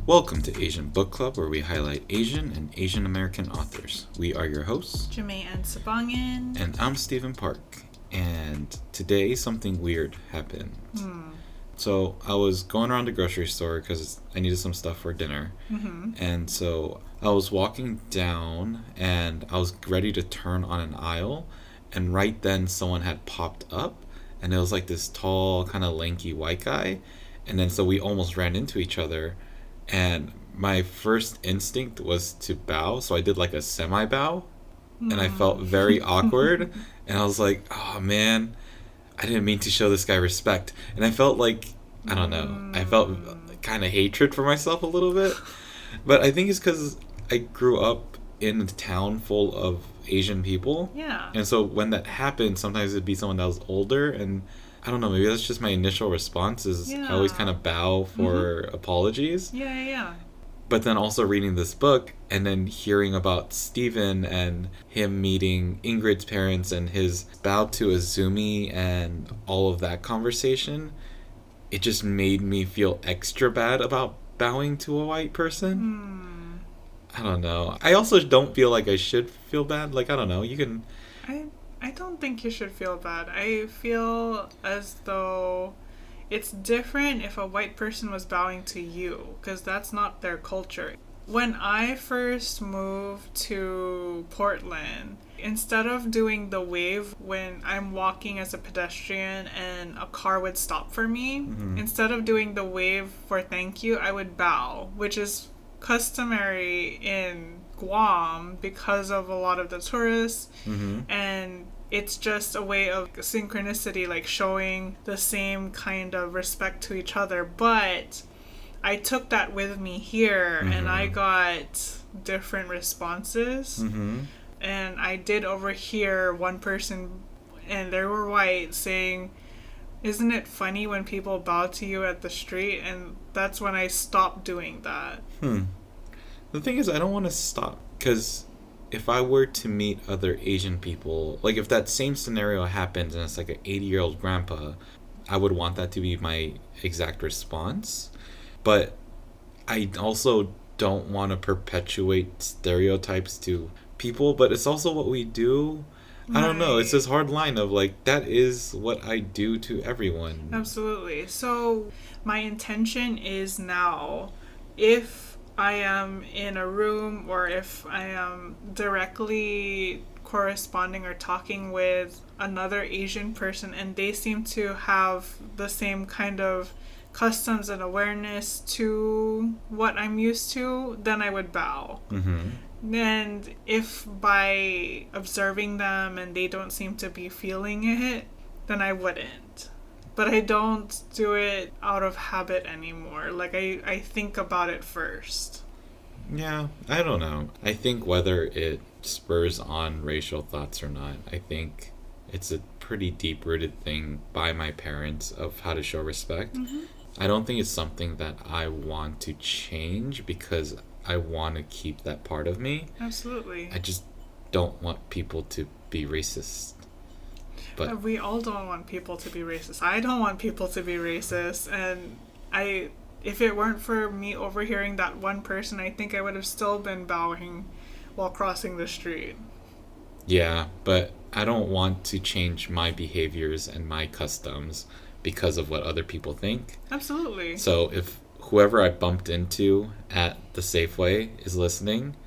Welcome to Asian Book Club, where we highlight Asian and Asian American authors. We are your hosts, Jamae and Sabangan. and I'm Stephen Park. And today, something weird happened. So I was going around the grocery store because I needed some stuff for dinner. And so I was walking down, and I was ready to turn on an aisle. And right then, someone had popped up, and it was like this tall, kind of lanky white guy. And then so we almost ran into each other. And my first instinct was to bow, so I did like a semi-bow, and I felt very awkward, and I was like, oh man, I didn't mean to show this guy respect, and I felt like, I don't know, I felt kind of hatred for myself a little bit, but I think it's because I grew up in a town full of Asian people, and so when that happened, sometimes it'd be someone that was older, and I don't know, maybe that's just my initial response is I always kind of bow for apologies. But then also reading this book and then hearing about Steven and him meeting Ingrid's parents and his bow to Azumi and all of that conversation, it just made me feel extra bad about bowing to a white person. I don't know. I also don't feel like I should feel bad. Like, I don't know. You can... I don't think you should feel bad. I feel as though it's different if a white person was bowing to you, because that's not their culture. When I first moved to Portland, instead of doing the wave when I'm walking as a pedestrian and a car would stop for me, instead of doing the wave for thank you, I would bow, which is customary in Guam because of a lot of the tourists, and it's just a way of synchronicity, like showing the same kind of respect to each other. But I took that with me here, and I got different responses, and I did overhear one person, and they were white, saying, "Isn't it funny when people bow to you at the street?" And that's when I stopped doing that. The thing is, I don't want to stop, because if I were to meet other Asian people, like if that same scenario happens and it's like an 80-year-old grandpa, I would want that to be my exact response. But I also don't want to perpetuate stereotypes to people, but it's also what we do. I don't know. It's this hard line of like, that is what I do to everyone. Absolutely. So my intention is now, if I am in a room or if I am directly corresponding or talking with another Asian person and they seem to have the same kind of customs and awareness to what I'm used to, then I would bow. And if by observing them and they don't seem to be feeling it, then I wouldn't. But I don't do it out of habit anymore. Like, I think about it first. Yeah, I don't know. I think whether it spurs on racial thoughts or not, I think it's a pretty deep-rooted thing by my parents of how to show respect. I don't think it's something that I want to change because I want to keep that part of me. Absolutely. I just don't want people to be racist. But we all don't want people to be racist. I don't want people to be racist, and if it weren't for me overhearing that one person, I think I would have still been bowing while crossing the street. Yeah, but I don't want to change my behaviors and my customs because of what other people think. Absolutely. So if whoever I bumped into at the Safeway is listening,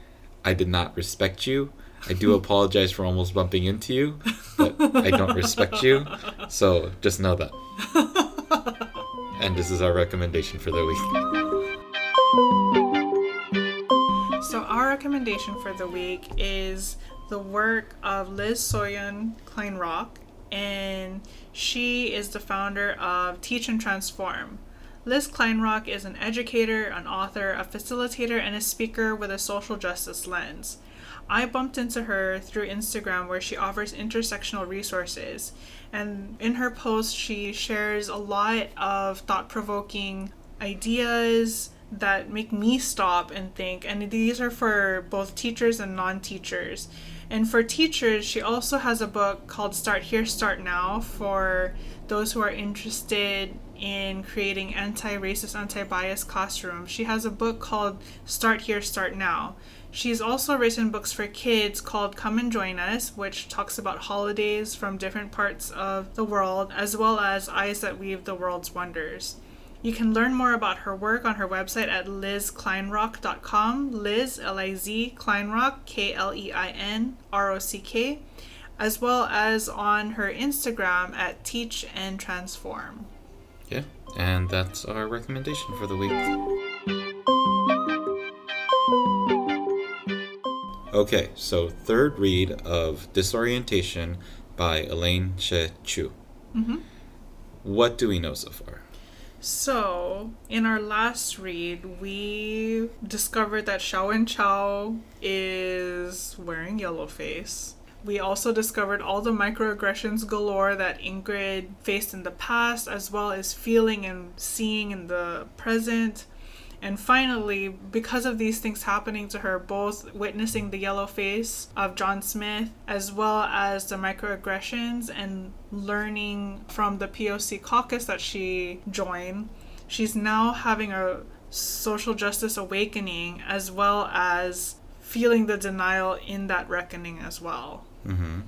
I did not respect you. I do apologize for almost bumping into you, but I don't respect you, so just know that. And this is our recommendation for the week. So our recommendation for the week is the work of Liz Soyeon Kleinrock, and she is the founder of Teach and Transform. Liz Kleinrock is an educator, an author, a facilitator, and a speaker with a social justice lens. I bumped into her through Instagram, where she offers intersectional resources, and in her posts she shares a lot of thought-provoking ideas that make me stop and think, and these are for both teachers and non-teachers. And for teachers, she also has a book called Start Here, Start Now, for those who are interested in creating anti-racist, anti-bias classrooms. She has a book called Start Here, Start Now. She's also written books for kids called Come and Join Us, which talks about holidays from different parts of the world, as well as Eyes That Weave the World's Wonders. You can learn more about her work on her website at lizkleinrock.com, Liz, L-I-Z, Kleinrock, Kleinrock, as well as on her Instagram at Teach and Transform. Yeah, and that's our recommendation for the week. Okay, so third read of Disorientation by Elaine She Chu. Mm-hmm. What do we know so far? So, in our last read, we discovered that Xiao Chao is wearing yellow face. We also discovered all the microaggressions galore that Ingrid faced in the past, as well as feeling and seeing in the present. And finally, because of these things happening to her, both witnessing the yellow face of John Smith, as well as the microaggressions, and learning from the POC caucus that she joined, she's now having a social justice awakening, as well as feeling the denial in that reckoning as well. Mm-hmm.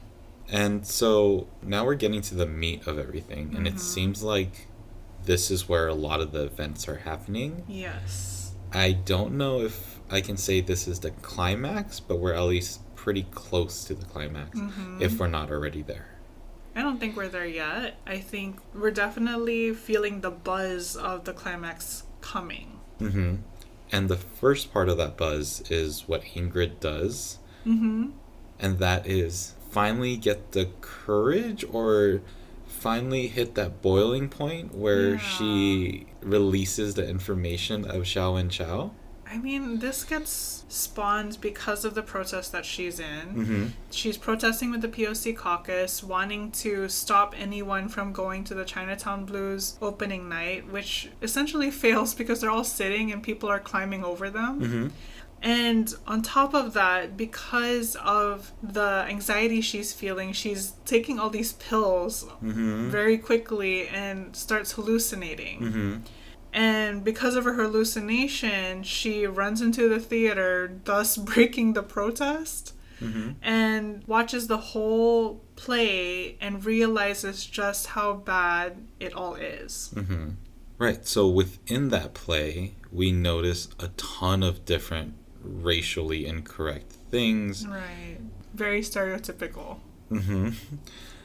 And so now we're getting to the meat of everything, and it seems like this is where a lot of the events are happening. Yes. I don't know if I can say this is the climax, but we're at least pretty close to the climax, if we're not already there. I don't think we're there yet. I think we're definitely feeling the buzz of the climax coming. Mm-hmm. And the first part of that buzz is what Ingrid does. Mm-hmm. And that is finally get the courage or finally hit that boiling point where she releases the information of Xiao and Chao. I mean, this gets spawned because of the protest that she's in. Mm-hmm. She's protesting with the POC caucus, wanting to stop anyone from going to the Chinatown Blues opening night, which essentially fails because they're all sitting and people are climbing over them. Mm-hmm. And on top of that, because of the anxiety she's feeling, she's taking all these pills very quickly and starts hallucinating. Mm-hmm. And because of her hallucination, she runs into the theater, thus breaking the protest, and watches the whole play and realizes just how bad it all is. Mm-hmm. Right, so within that play, we notice a ton of different racially incorrect things. Right. Very stereotypical. Mm-hmm.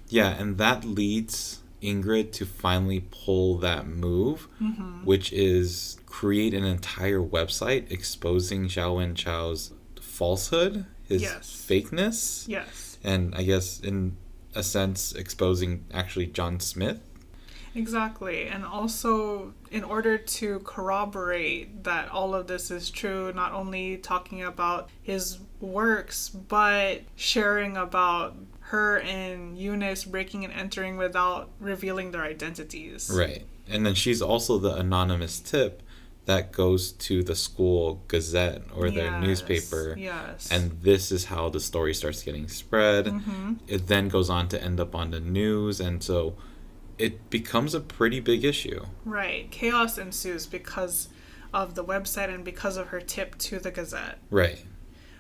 Yeah, and that leads Ingrid to finally pull that move, which is create an entire website exposing Xiao Wen Chao's falsehood, his fakeness. Yes. And I guess in a sense exposing actually John Smith. Exactly. And also, in order to corroborate that all of this is true, not only talking about his works, but sharing about her and Eunice breaking and entering without revealing their identities. Right. And then she's also the anonymous tip that goes to the school gazette or their newspaper. Yes. And this is how the story starts getting spread. It then goes on to end up on the news, and so it becomes a pretty big issue. Right. Chaos ensues because of the website and because of her tip to the Gazette. Right.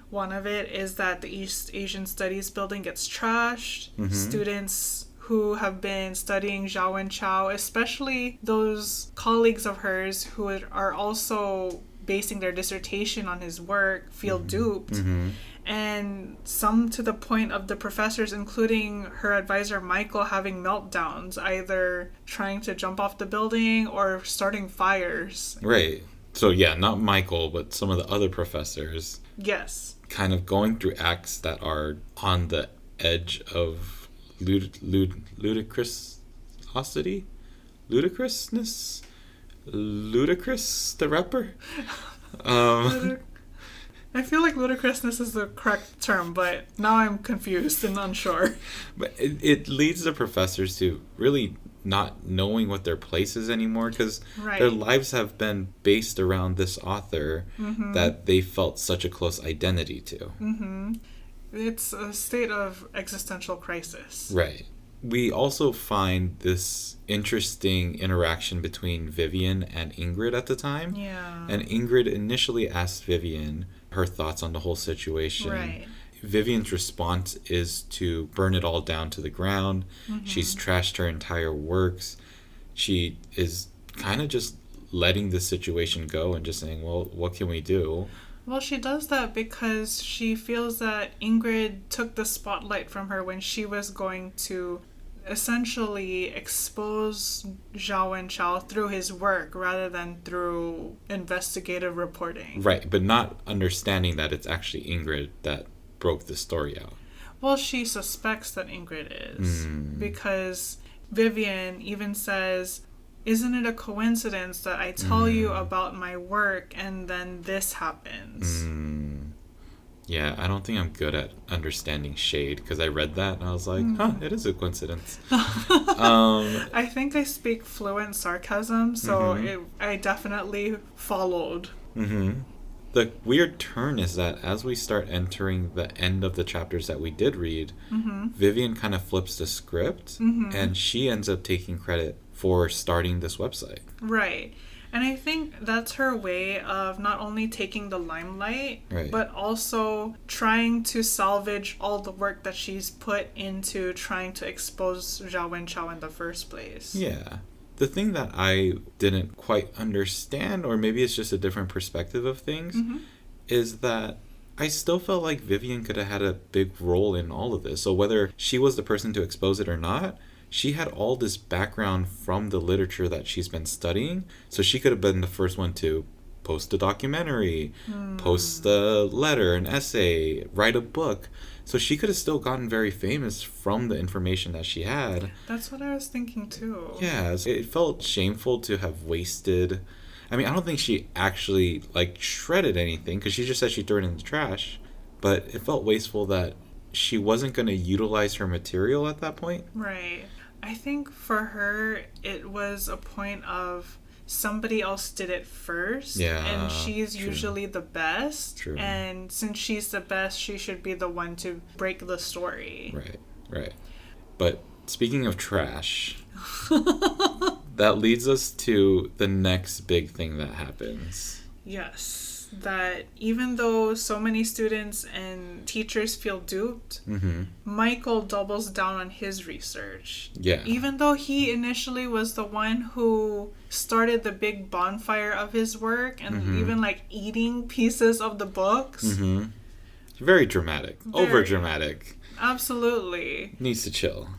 One of it is that the East Asian Studies building gets trashed. Students who have been studying Zhao Wen Chao, especially those colleagues of hers who are also basing their dissertation on his work, feel duped. And some to the point of the professors, including her advisor Michael, having meltdowns, either trying to jump off the building or starting fires. Right. So yeah, not Michael, but some of the other professors. Yes. Kind of going through acts that are on the edge of ludicrousity? Ludicrousness? Ludicrous, the rapper? I feel like ludicrousness is the correct term, but now I'm confused and unsure. But it leads the professors to really not knowing what their place is anymore, because their lives have been based around this author that they felt such a close identity to. It's a state of existential crisis. Right. we also find this interesting interaction between Vivian and Ingrid at the time. Yeah. And Ingrid initially asked Vivian her thoughts on the whole situation. Right. Vivian's response is to burn it all down to the ground. Mm-hmm. She's trashed her entire works. She is kind of just letting the situation go and just saying, well, what can we do? Well, she does that because she feels that Ingrid took the spotlight from her when she was going to essentially expose Zhao Wenchao through his work rather than through investigative reporting. Right, but not understanding that it's actually Ingrid that broke the story out. Well, she suspects that Ingrid is because Vivian even says, isn't it a coincidence that I tell you about my work and then this happens? Yeah, I don't think I'm good at understanding shade because I read that and I was like, it is a coincidence. I think I speak fluent sarcasm, so I definitely followed. The weird turn is that as we start entering the end of the chapters that we did read, Vivian kind of flips the script and she ends up taking credit for starting this website. Right. And I think that's her way of not only taking the limelight, but also trying to salvage all the work that she's put into trying to expose Zhao Wenchao in the first place. Yeah. The thing that I didn't quite understand, or maybe it's just a different perspective of things, is that I still felt like Vivian could have had a big role in all of this. So whether she was the person to expose it or not, she had all this background from the literature that she's been studying. So she could have been the first one to post a documentary, post a letter, an essay, write a book. So she could have still gotten very famous from the information that she had. That's what I was thinking too. Yeah, it felt shameful to have wasted. I mean, I don't think she actually shredded anything because she just said she threw it in the trash. But it felt wasteful that she wasn't going to utilize her material at that point. Right. I think for her, it was a point of somebody else did it first. Yeah, and she's true. Usually the best. True. And since she's the best, she should be the one to break the story. Right. But speaking of trash, that leads us to the next big thing that happens. Yes. That even though so many students and teachers feel duped, Michael doubles down on his research. Yeah. Even though he initially was the one who started the big bonfire of his work and even eating pieces of the books. Very dramatic. Over dramatic. Absolutely. Needs to chill.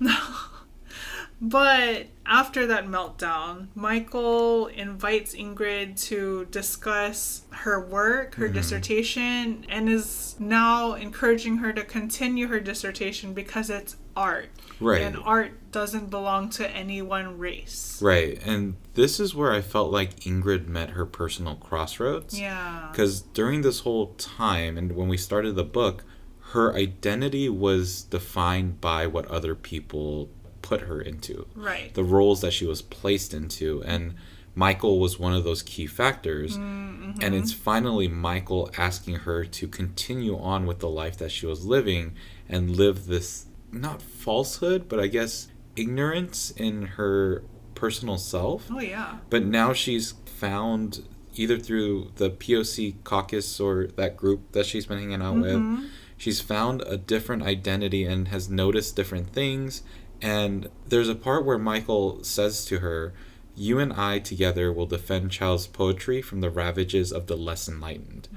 But after that meltdown, Michael invites Ingrid to discuss her work, her dissertation, and is now encouraging her to continue her dissertation because it's art. Right. And art doesn't belong to any one race. Right. And this is where I felt like Ingrid met her personal crossroads. Yeah. Because during this whole time, and when we started the book, her identity was defined by what other people put her into. Right. The roles that she was placed into. And Michael was one of those key factors. And it's finally Michael asking her to continue on with the life that she was living and live this, not falsehood, but I guess ignorance in her personal self. Oh, yeah. But now she's found, either through the POC caucus or that group that she's been hanging out with, she's found a different identity and has noticed different things. And there's a part where Michael says to her, "You and I together will defend Chao's poetry from the ravages of the less enlightened."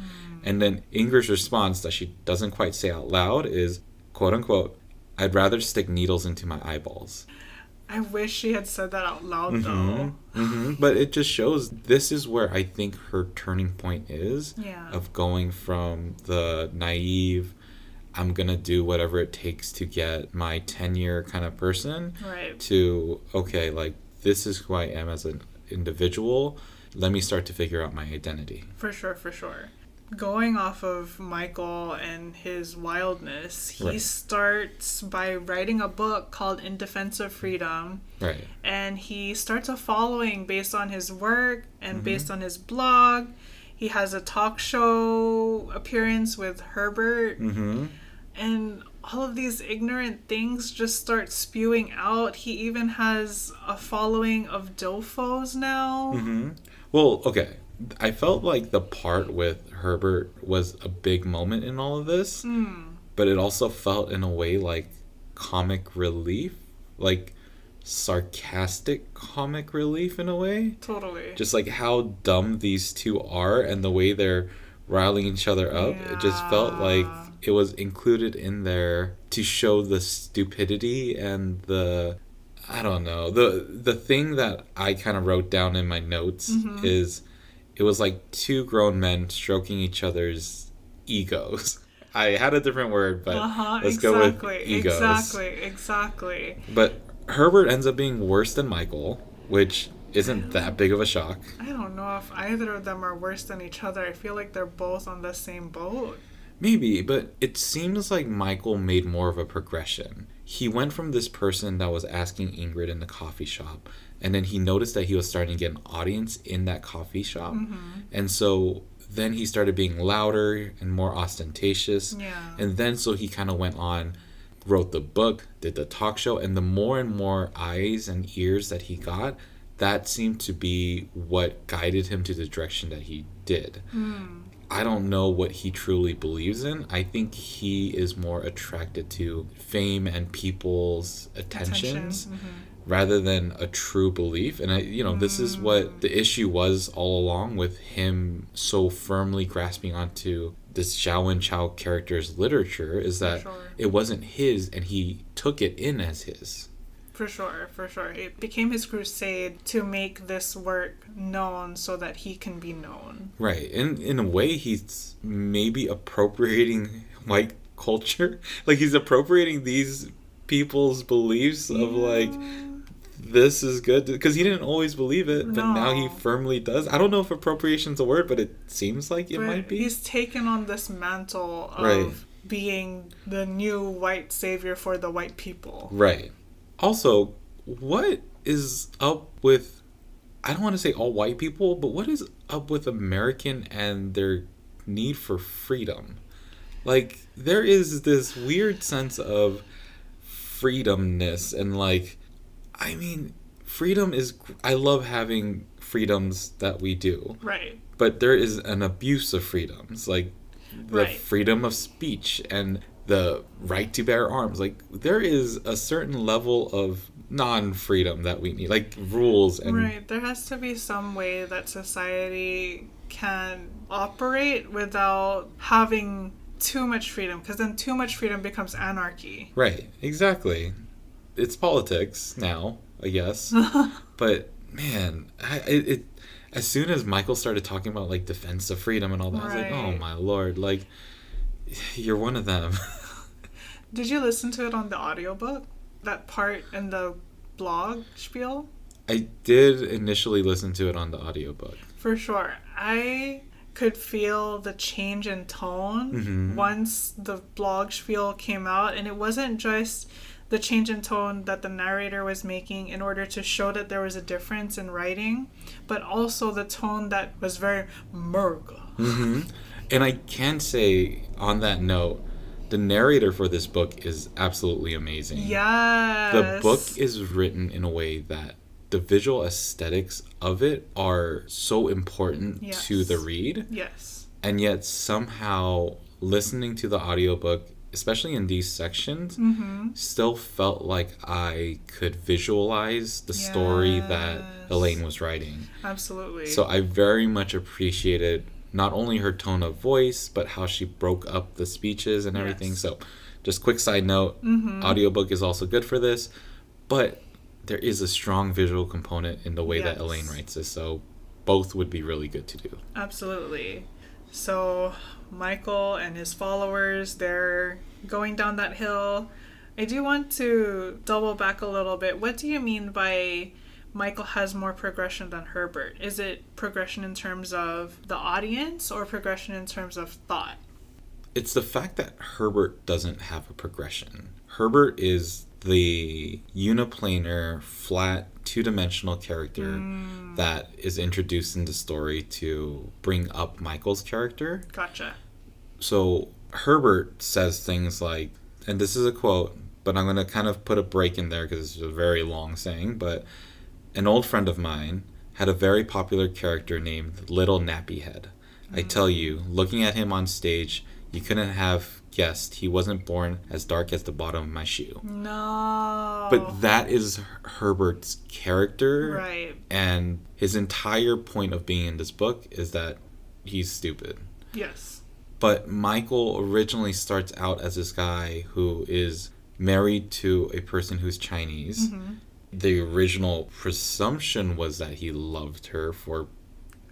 And then Ingrid's response that she doesn't quite say out loud is, quote unquote, "I'd rather stick needles into my eyeballs." I wish she had said that out loud, though. But it just shows this is where I think her turning point is, of going from the naive, I'm going to do whatever it takes to get my tenure kind of person, to, okay, this is who I am as an individual. Let me start to figure out my identity. For sure. Going off of Michael and his wildness, he starts by writing a book called In Defense of Freedom. Right. And he starts a following based on his work and based on his blog. He has a talk show appearance with Herbert. And all of these ignorant things just start spewing out. He even has a following of dofos now. Mm-hmm. Well, okay. I felt like the part with Herbert was a big moment in all of this, but it also felt in a way like comic relief, like sarcastic comic relief in a way. Totally. Just like how dumb these two are and the way they're riling each other up. Yeah. It just felt like it was included in there to show the stupidity and the, I don't know, the thing that I kind of wrote down in my notes is it was like two grown men stroking each other's egos. I had a different word, but let's go with egos. Exactly. But Herbert ends up being worse than Michael, which isn't that big of a shock. I don't know if either of them are worse than each other. I feel like they're both on the same boat. Maybe, but it seems like Michael made more of a progression. He went from this person that was asking Ingrid in the coffee shop, and then he noticed that he was starting to get an audience in that coffee shop. And so then he started being louder and more ostentatious. Yeah. And then so he kind of went on, wrote the book, did the talk show, and the more and more eyes and ears that he got, that seemed to be what guided him to the direction that he did. I don't know what he truly believes in. I think he is more attracted to fame and people's attentions rather than a true belief. And this is what the issue was all along with him so firmly grasping onto this Xiao Chao character's literature, is that it wasn't his and he took it in as his. For sure. It became his crusade to make this work known so that he can be known. Right. And in a way, he's maybe appropriating white culture. Like, he's appropriating these people's beliefs of, like, this is good. Because he didn't always believe it, but now he firmly does. I don't know if appropriation's a word, but it seems like it might be. He's taken on this mantle of being the new white savior for the white people. Right. Also, what is up with, I don't want to say all white people, but what is up with American and their need for freedom? Like, there is this weird sense of freedomness and, like, I mean, freedom is, I love having freedoms that we do. Right. But there is an abuse of freedoms, like the freedom of speech and the right to bear arms. Like, there is a certain level of non-freedom that we need, like rules and right. There has to be some way that society can operate without having too much freedom, because then too much freedom becomes anarchy. Right. Exactly. It's politics now, I guess. But man, it as soon as Michael started talking about like defense of freedom and all that, I was like, oh my lord, like, you're one of them. Did you listen to it on the audiobook? That part in the blog spiel? I did initially listen to it on the audiobook. For sure. I could feel the change in tone once the blog spiel came out, and it wasn't just the change in tone that the narrator was making in order to show that there was a difference in writing, but also the tone that was very Murica. And I can say, on that note, the narrator for this book is absolutely amazing. Yes. The book is written in a way that the visual aesthetics of it are so important to the read. Yes. And yet somehow listening to the audiobook, especially in these sections, still felt like I could visualize the story that Elaine was writing. Absolutely. So I very much appreciated not only her tone of voice, but how she broke up the speeches and everything. Yes. So just quick side note, audiobook is also good for this, but there is a strong visual component in the way that Elaine writes this. So both would be really good to do. Absolutely. So Michael and his followers, they're going down that hill. I do want to double back a little bit. What do you mean by Michael has more progression than Herbert? Is it progression in terms of the audience or progression in terms of thought? It's the fact that Herbert doesn't have a progression. Herbert is the uniplanar, flat, two-dimensional character that is introduced in the story to bring up Michael's character. Gotcha. So Herbert says things like, and this is a quote, but I'm going to kind of put a break in there because it's a very long saying, but an old friend of mine had a very popular character named Little Nappy Head. I tell you, looking at him on stage, you couldn't have guessed he wasn't born as dark as the bottom of my shoe. No. But that is Herbert's character. Right. And his entire point of being in this book is that he's stupid. Yes. But Michael originally starts out as this guy who is married to a person who's Chinese. Mm-hmm. The original presumption was that he loved her for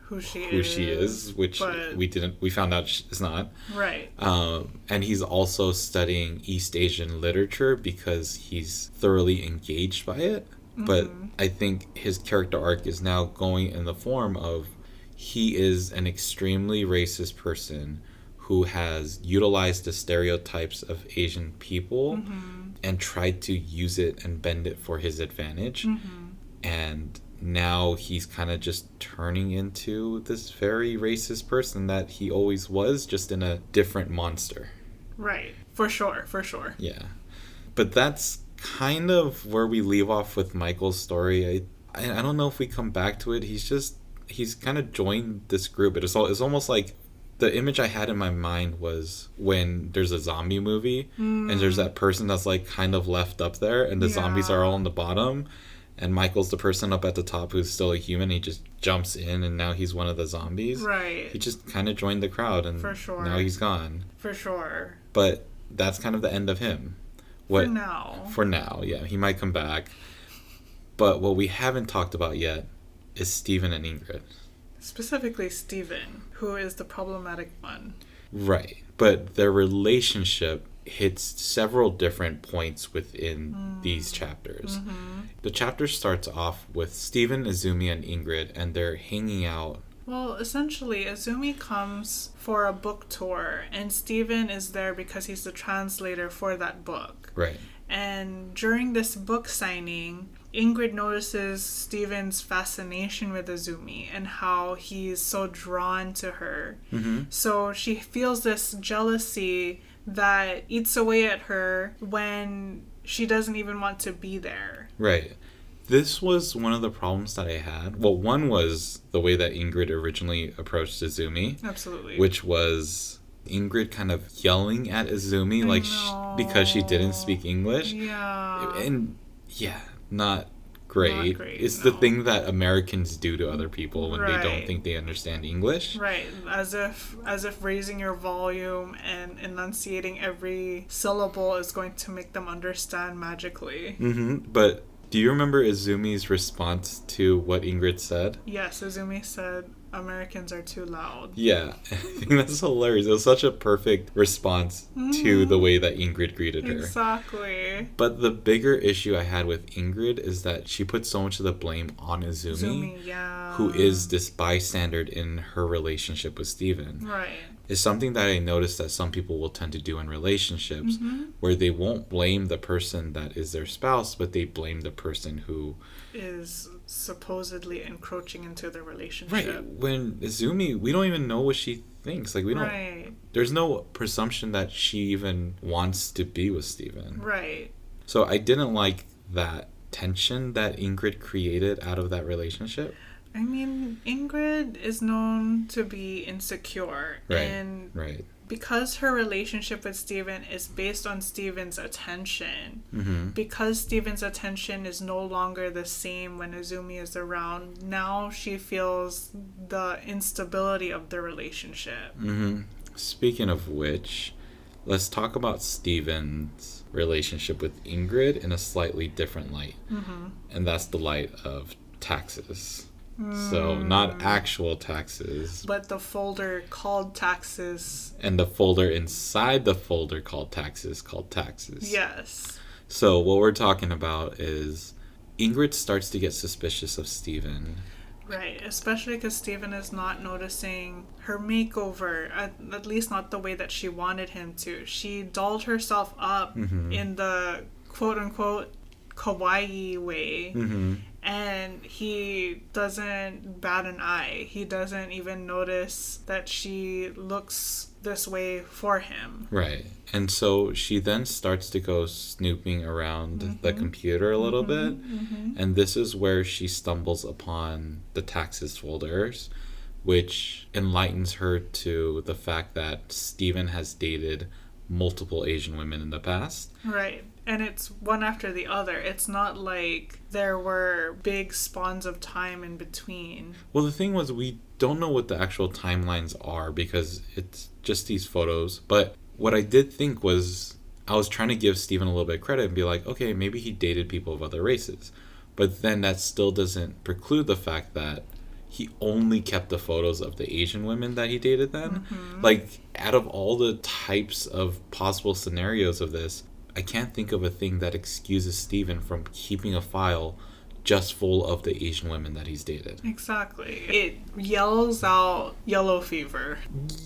who she is, which we found out is not. Right. And he's also studying East Asian literature because he's thoroughly engaged by it. Mm-hmm. But I think his character arc is now going in the form of he is an extremely racist person who has utilized the stereotypes of Asian people and tried to use it and bend it for his advantage. Mm-hmm. And now he's kind of just turning into this very racist person that he always was, just in a different monster. Right. For sure. Yeah. But that's kind of where we leave off with Michael's story. I don't know if we come back to it. He's kind of joined this group. It's almost like the image I had in my mind was when there's a zombie movie and there's that person that's like kind of left up there and the zombies are all on the bottom. And Michael's the person up at the top who's still a human. He just jumps in, and now he's one of the zombies. Right. He just kind of joined the crowd, and for sure. Now he's gone. For sure. But that's kind of the end of him. For now, yeah. He might come back. But what we haven't talked about yet is Stephen and Ingrid. Specifically Stephen, who is the problematic one. Right. But their relationship hits several different points within these chapters. Mm-hmm. The chapter starts off with Stephen, Izumi, and Ingrid, and they're hanging out. Well, essentially, Izumi comes for a book tour, and Stephen is there because he's the translator for that book. Right. And during this book signing, Ingrid notices Stephen's fascination with Izumi and how he's so drawn to her. Mm-hmm. So she feels this jealousy that eats away at her when she doesn't even want to be there. Right. This was one of the problems that I had. Well, one was the way that Ingrid originally approached Izumi. Absolutely. Which was Ingrid kind of yelling at Izumi because she didn't speak English. Yeah. And not great. It's the thing that Americans do to other people when they don't think they understand English. Right. As if raising your volume and enunciating every syllable is going to make them understand magically. Mm-hmm. But do you remember Izumi's response to what Ingrid said? Yes, Izumi said, Americans are too loud. Yeah, I think that's hilarious. It was such a perfect response to the way that Ingrid greeted her. Exactly. But the bigger issue I had with Ingrid is that she put so much of the blame on Izumi, who is this bystander in her relationship with Stephen. Right. It's something that I noticed that some people will tend to do in relationships, where they won't blame the person that is their spouse, but they blame the person who is supposedly encroaching into the relationship. Right. When Izumi, we don't even know what she thinks. Like, we don't. Right. There's no presumption that she even wants to be with Stephen. Right. So I didn't like that tension that Ingrid created out of that relationship. I mean, Ingrid is known to be insecure. Right. And because her relationship with Stephen is based on Stephen's attention, because Stephen's attention is no longer the same when Izumi is around, now she feels the instability of the relationship. Speaking of which, let's talk about Stephen's relationship with Ingrid in a slightly different light. And that's the light of taxes. So not actual taxes, but the folder called taxes, and the folder inside the folder called taxes. Yes. So what we're talking about is Ingrid starts to get suspicious of Stephen. Right, especially because Stephen is not noticing her makeover, at least not the way that she wanted him to. She dolled herself up in the quote-unquote kawaii way, And he doesn't bat an eye. He doesn't even notice that she looks this way for him. Right. And so she then starts to go snooping around the computer a little bit. And this is where she stumbles upon the taxes folders, which enlightens her to the fact that Steven has dated multiple Asian women in the past. Right. And it's one after the other. It's not like there were big spawns of time in between. Well, the thing was, we don't know what the actual timelines are because it's just these photos. But what I did think was, I was trying to give Steven a little bit of credit and be like, okay, maybe he dated people of other races. But then that still doesn't preclude the fact that he only kept the photos of the Asian women that he dated then. Like, out of all the types of possible scenarios of this, I can't think of a thing that excuses Steven from keeping a file just full of the Asian women that he's dated. Exactly. It yells out yellow fever.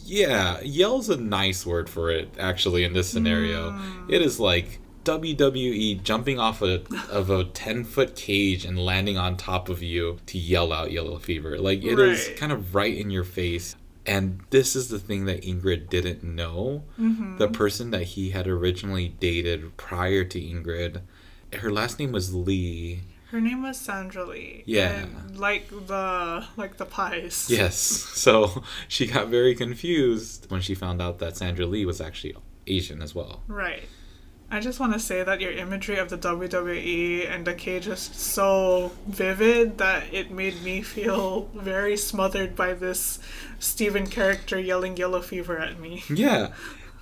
Yeah, yell's a nice word for it, actually, in this scenario. It is like WWE jumping off of a 10-foot cage and landing on top of you to yell out yellow fever. Like, it is kind of right in your face. And this is the thing that Ingrid didn't know. The person that he had originally dated prior to Ingrid, her last name was Lee. Her name was Sandra Lee. Yeah. And like the pies. Yes. So she got very confused when she found out that Sandra Lee was actually Asian as well. Right. I just want to say that your imagery of the WWE and the cage is so vivid that it made me feel very smothered by this Steven character yelling yellow fever at me. Yeah.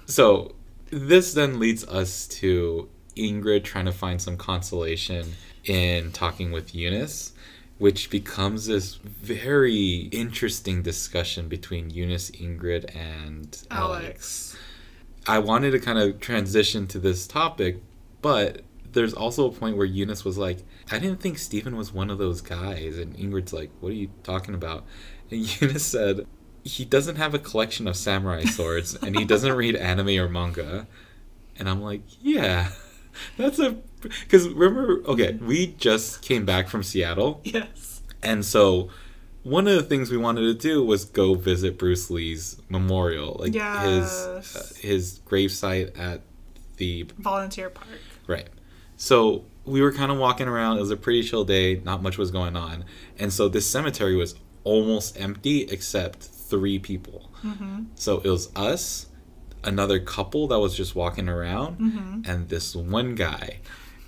So this then leads us to Ingrid trying to find some consolation in talking with Eunice, which becomes this very interesting discussion between Eunice, Ingrid, and Alex. I wanted to kind of transition to this topic, but there's also a point where Eunice was like, I didn't think Steven was one of those guys. And Ingrid's like, what are you talking about? And Eunice said, he doesn't have a collection of samurai swords, and he doesn't read anime or manga. And I'm like, yeah, that's a... Because remember, okay, we just came back from Seattle. Yes. And so one of the things we wanted to do was go visit Bruce Lee's memorial, like his gravesite at the volunteer park. Right. So we were kind of walking around. It was a pretty chill day. Not much was going on. And so this cemetery was almost empty except 3 people. So it was us, another couple that was just walking around, and this one guy.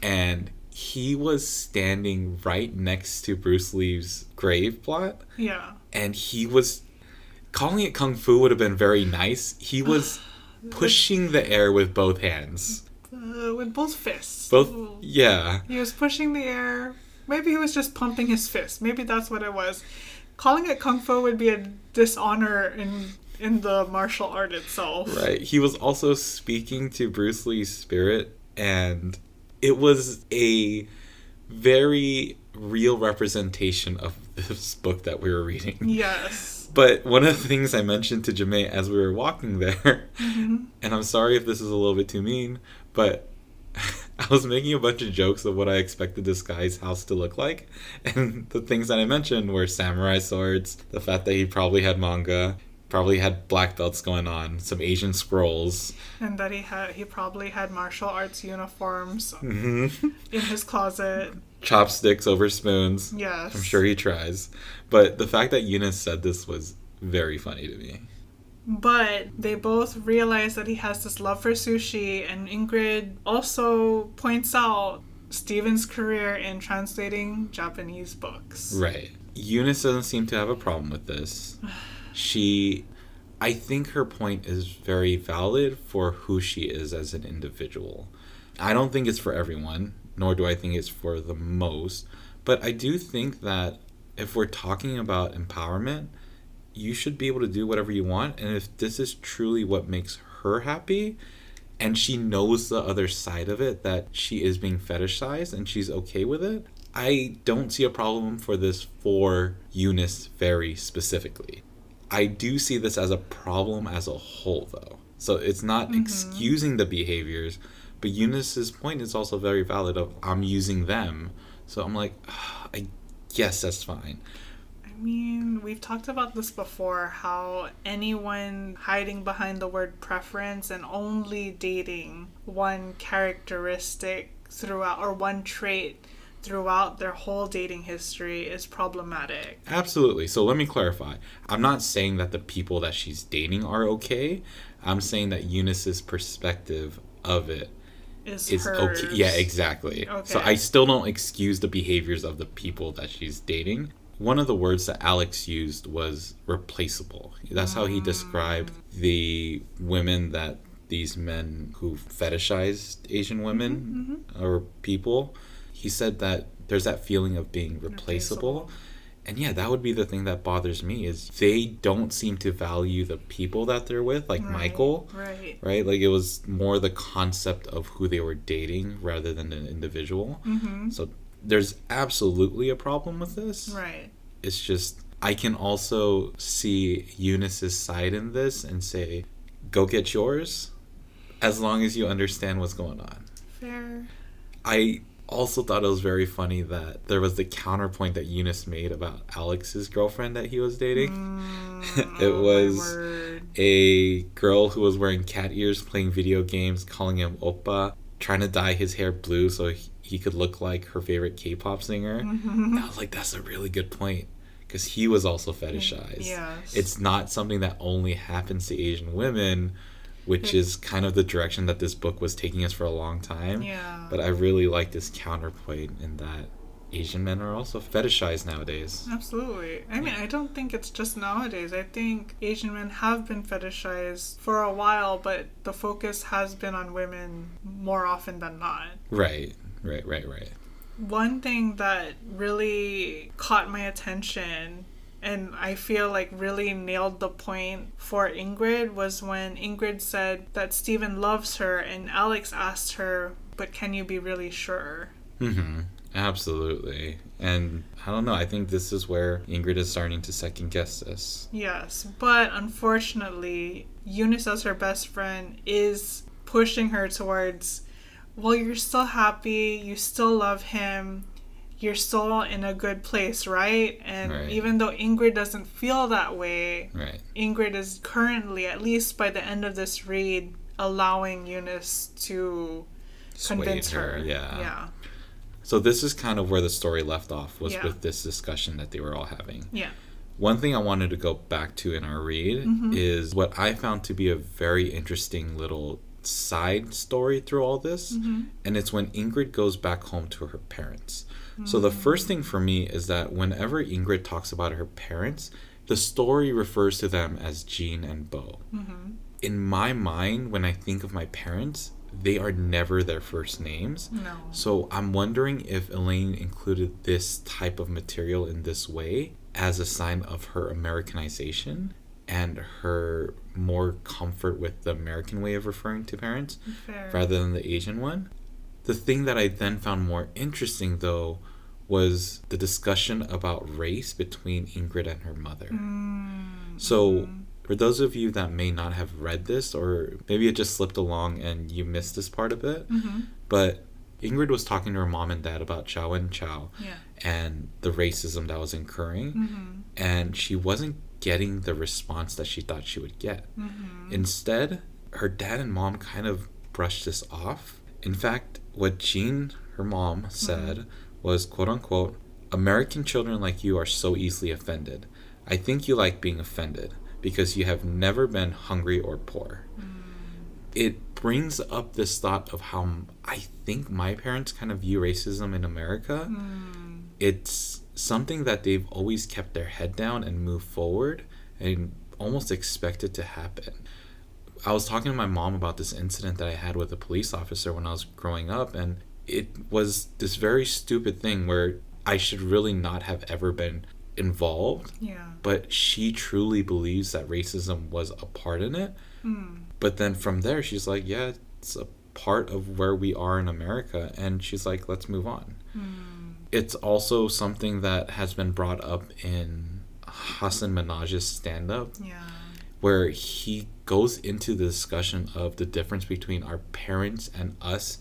And he was standing right next to Bruce Lee's grave plot. Yeah. And he was... Calling it kung fu would have been very nice. He was pushing the air with both hands. With both fists. Both... Yeah. He was pushing the air. Maybe he was just pumping his fist. Maybe that's what it was. Calling it kung fu would be a dishonor in the martial art itself. Right. He was also speaking to Bruce Lee's spirit, and... It was a very real representation of this book that we were reading. Yes. But one of the things I mentioned to Jamae as we were walking there, and I'm sorry if this is a little bit too mean, but I was making a bunch of jokes of what I expected this guy's house to look like. And the things that I mentioned were samurai swords, the fact that he probably had manga, probably had black belts going on, some Asian scrolls. And that he probably had martial arts uniforms in his closet. Chopsticks over spoons. Yes. I'm sure he tries. But the fact that Eunice said this was very funny to me. But they both realize that he has this love for sushi, and Ingrid also points out Steven's career in translating Japanese books. Right. Eunice doesn't seem to have a problem with this. I think her point is very valid for who she is as an individual. I don't think it's for everyone, nor do I think it's for the most, but I do think that if we're talking about empowerment, you should be able to do whatever you want, and if this is truly what makes her happy, and she knows the other side of it, that she is being fetishized and she's okay with it, I don't see a problem for this for Eunice very specifically. I do see this as a problem as a whole, though. So it's not excusing the behaviors, but Eunice's point is also very valid of, I'm using them. So I'm like, I guess that's fine. I mean, we've talked about this before, how anyone hiding behind the word preference and only dating one characteristic throughout, or one trait throughout their whole dating history, is problematic. Absolutely. So let me clarify. I'm not saying that the people that she's dating are okay. I'm saying that Eunice's perspective of it is hers. okay. Yeah, exactly. Okay. So I still don't excuse the behaviors of the people that she's dating. One of the words that Alex used was replaceable. That's how he described the women that these men who fetishized Asian women or people. He said that there's that feeling of being replaceable. And yeah, that would be the thing that bothers me, is they don't seem to value the people that they're with, like Michael. Right? Like, it was more the concept of who they were dating rather than an individual. So there's absolutely a problem with this. Right. It's just, I can also see Eunice's side in this and say, go get yours, as long as you understand what's going on. Fair. I also thought it was very funny that there was the counterpoint that Eunice made about Alex's girlfriend that he was dating. It was a girl who was wearing cat ears, playing video games, calling him oppa, trying to dye his hair blue so he could look like her favorite K-pop singer. And I was like, that's a really good point, because he was also fetishized. Yes. It's not something that only happens to Asian women, which is kind of the direction that this book was taking us for a long time. Yeah. But I really like this counterpoint in that Asian men are also fetishized nowadays. Absolutely. I mean, I don't think it's just nowadays. I think Asian men have been fetishized for a while, but the focus has been on women more often than not. Right. One thing that really caught my attention, and I feel like really nailed the point for Ingrid, was when Ingrid said that Steven loves her and Alex asked her, but can you be really sure? Absolutely. And I don't know, I think this is where Ingrid is starting to second guess this. Yes, but unfortunately, Eunice as her best friend is pushing her towards, well, you're still happy, you still love him, you're still in a good place, right? And even though Ingrid doesn't feel that way, Ingrid is currently, at least by the end of this read, allowing Eunice to convince her. Yeah. So this is kind of where the story left off, was with this discussion that they were all having. Yeah. One thing I wanted to go back to in our read is what I found to be a very interesting little side story through all this. And it's when Ingrid goes back home to her parents. So the first thing for me is that whenever Ingrid talks about her parents, the story refers to them as Jean and Beau. In my mind, when I think of my parents, they are never their first names. No. So I'm wondering if Elaine included this type of material in this way as a sign of her Americanization and her more comfort with the American way of referring to parents rather than the Asian one. The thing that I then found more interesting, though, was the discussion about race between Ingrid and her mother. So for those of you that may not have read this, or maybe it just slipped along and you missed this part of it, but Ingrid was talking to her mom and dad about Chow and Chow and the racism that was occurring, and she wasn't getting the response that she thought she would get. Instead, her dad and mom kind of brushed this off. In fact, what Jean, her mom, said was, quote unquote, "American children like you are so easily offended. I think you like being offended because you have never been hungry or poor." It brings up this thought of how I think my parents kind of view racism in America. It's something that they've always kept their head down and moved forward and almost expect it to happen. I was talking to my mom about this incident that I had with a police officer when I was growing up, and it was this very stupid thing where I should really not have ever been involved. But she truly believes that racism was a part in it. But then from there, she's like, yeah, it's a part of where we are in America. And she's like, let's move on. It's also something that has been brought up in Hasan Minhaj's stand-up, where he goes into the discussion of the difference between our parents and us,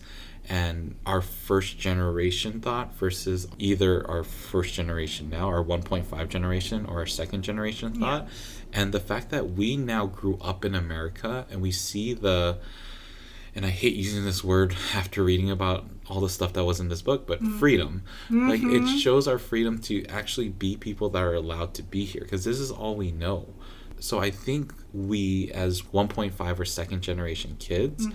and our first generation thought versus either our first generation now, our 1.5 generation, or our second generation thought. And the fact that we now grew up in America and we see and I hate using this word after reading about all the stuff that was in this book, but freedom. Like, it shows our freedom to actually be people that are allowed to be here, because this is all we know. So I think we, as 1.5 or second generation kids,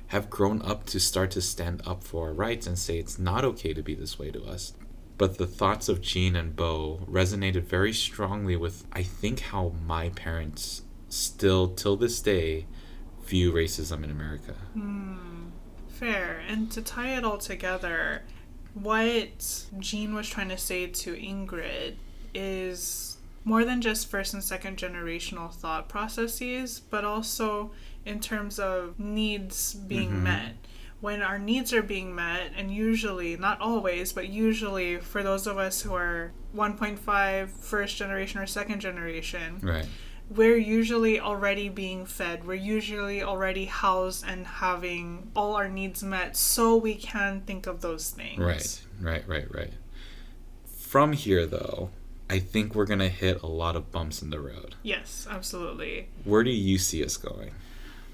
have grown up to start to stand up for our rights and say it's not okay to be this way to us. But the thoughts of Jean and Bo resonated very strongly with, I think, how my parents still, till this day, view racism in America. Fair. And to tie it all together, what Jean was trying to say to Ingrid is more than just first and second generational thought processes, but also in terms of needs being met. When our needs are being met, and usually, not always, but usually for those of us who are 1.5 first generation or second generation, right, we're usually already being fed. We're usually already housed and having all our needs met, so we can think of those things. Right. From here, though, I think we're going to hit a lot of bumps in the road. Yes, absolutely. Where do you see us going?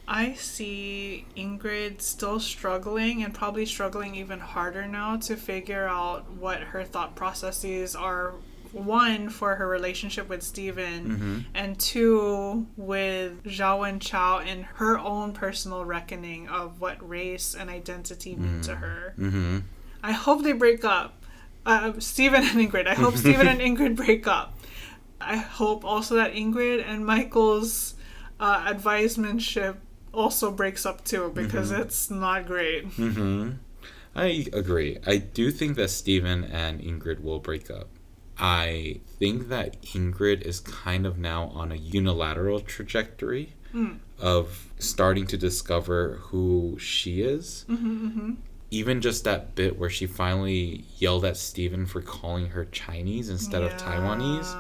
I see Ingrid still struggling, and probably struggling even harder now to figure out what her thought processes are. One, for her relationship with Steven, and two, with Zhao and Chao and her own personal reckoning of what race and identity mean to her. I hope they break up. Steven and Ingrid. I hope Steven and Ingrid break up. I hope also that Ingrid and Michael's advisementship also breaks up too, because it's not great. I agree. I do think that Steven and Ingrid will break up. I think that Ingrid is kind of now on a unilateral trajectory of starting to discover who she is. Even just that bit where she finally yelled at Steven for calling her Chinese instead of Taiwanese.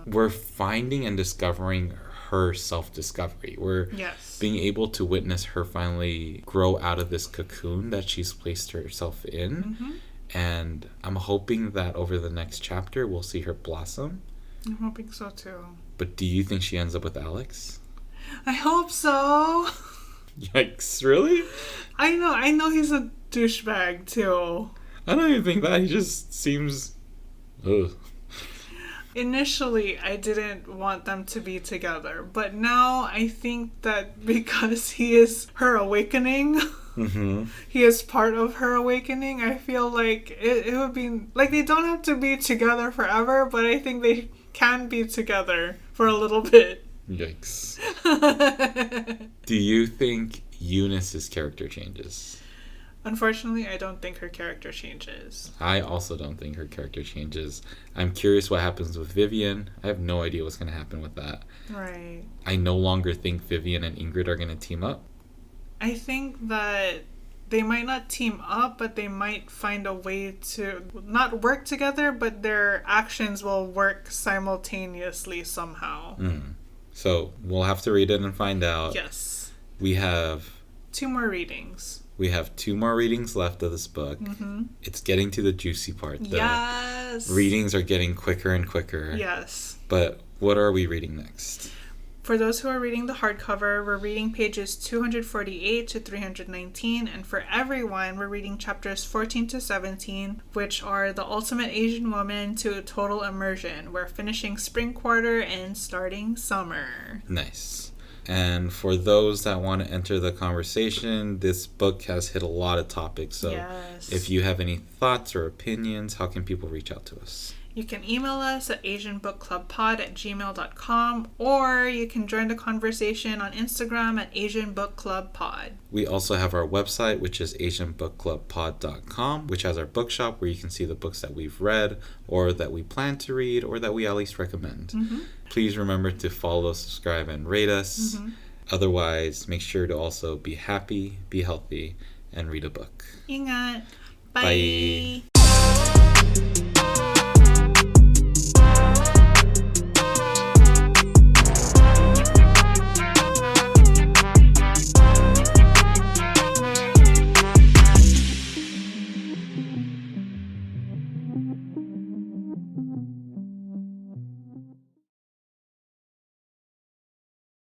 We're finding and discovering her self-discovery. We're being able to witness her finally grow out of this cocoon that she's placed herself in. And I'm hoping that over the next chapter, we'll see her blossom. I'm hoping so, too. But do you think she ends up with Alex? I hope so. Yikes, really? I know he's a douchebag, too. I don't even think that. He just seems... Ugh. Initially, I didn't want them to be together. But now I think that because he is her awakening... he is part of her awakening. I feel like it would be like, they don't have to be together forever, but I think they can be together for a little bit. Yikes. Do you think Eunice's character changes? Unfortunately, I don't think her character changes. I also don't think her character changes. I'm curious what happens with Vivian. I have no idea what's going to happen with that. Right. I no longer think Vivian and Ingrid are going to team up. I think that they might not team up, but they might find a way to not work together, but their actions will work simultaneously somehow. So we'll have to read it and find out. Yes. We have 2 more readings. We have 2 more readings left of this book. It's getting to the juicy part. Yes. Readings are getting quicker and quicker. Yes. But what are we reading next? For those who are reading the hardcover, we're reading pages 248 to 319, and for everyone, we're reading chapters 14 to 17, which are The Ultimate Asian Woman to Total Immersion. We're finishing spring quarter and starting summer. Nice. And for those that want to enter the conversation, this book has hit a lot of topics. So if you have any thoughts or opinions, how can people reach out to us? You can email us at asianbookclubpod@gmail.com, or you can join the conversation on Instagram at asianbookclubpod. We also have our website, which is asianbookclubpod.com, which has our bookshop where you can see the books that we've read or that we plan to read or that we at least recommend. Please remember to follow, subscribe, and rate us. Otherwise, make sure to also be happy, be healthy, and read a book. Ingat. Bye.